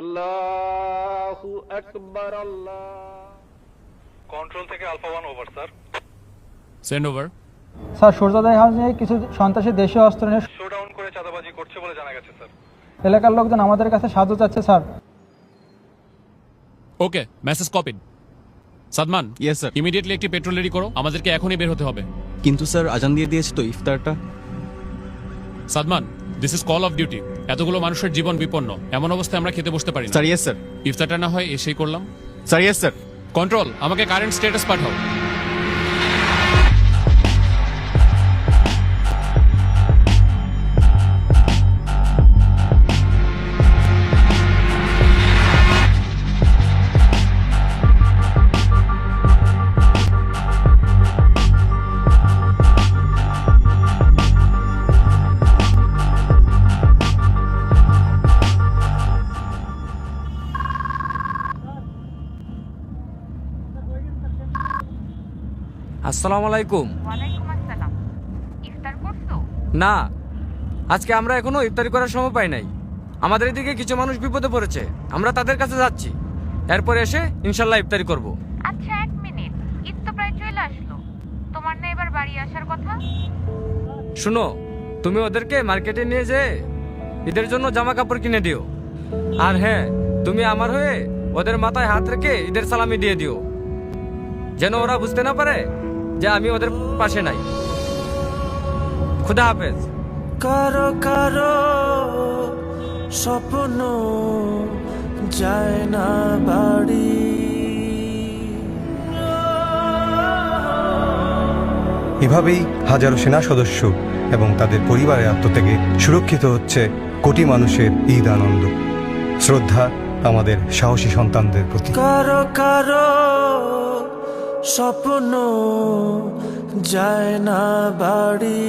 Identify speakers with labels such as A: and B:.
A: আল্লাহু আকবার। আল্লাহ।
B: কন্ট্রোল থেকে alpha 1 over sir.
C: Send over.
D: Sir সূর্যোদয় হাউসে কিছু সন্ত্রাসী দেশীয় অস্ত্র নিয়ে
B: শোডাউন করে চাঁদাবাজি করছে বলে জানা গেছে স্যার।
D: এলাকার লোকজন আমাদের কাছে সাহায্য চাচ্ছে sir.
C: Okay, message copied. Sadman,
E: yes sir.
C: Immediately একটি পেট্রোল রেডি করো, আমাদেরকে এখনই বের হতে হবে।
E: কিন্তু স্যার আজান দিয়ে দিয়েছে তো ইফতারটা।
C: Sadman, this is call of duty. এতগুলো মানুষের জীবন বিপন্ন, এমন অবস্থায় আমরা খেতে বসতে পারি না।
E: Sir yes sir.
C: ইফতারটা না হয় এসেই করলাম।
E: Sir yes sir.
C: কন্ট্রোল, আমাকে কারেন্ট স্ট্যাটাস পাঠাও।
F: আসসালামু আলাইকুম।
G: ওয়ালাইকুম আসসালাম। ইফতার করছো?
F: না, আজকে আমরা এখনো ইফতারি করার সময় পাই নাই। আমাদের এদিকে কিছু মানুষ বিপদে পড়েছে, আমরা তাদের কাছে যাচ্ছি। এরপর এসে ইনশাল্লাহ ইফতারি করব।
G: আচ্ছা, 1 মিনিট, ঈদ তো প্রায় চলে আসলো, তোমার না এবার বাড়ি আসার কথা?
F: শুনো, তুমি ওদেরকে মার্কেটে নিয়ে যেয়ে ঈদের জন্য জামা কাপড় কিনে দিও। আর হ্যাঁ, তুমি আমার হয়ে ওদের মাথায় হাত রেখে ঈদের সালামি দিয়ে দিও, যেন ওরা বুঝতে না পারে যে আমি ওদের পাশে নাই। খুদা হাফেজ।
H: কারো কারো স্বপ্ন যায় না বাড়ি,
I: এভাবেই হাজারো সেনা সদস্য এবং তাদের পরিবারের আত্মত্যাগে সুরক্ষিত হচ্ছে কোটি মানুষের ঈদ আনন্দ। শ্রদ্ধা আমাদের সাহসী সন্তানদের প্রতি।
H: কারো কারো স্বপ্ন যায় না বাড়ি।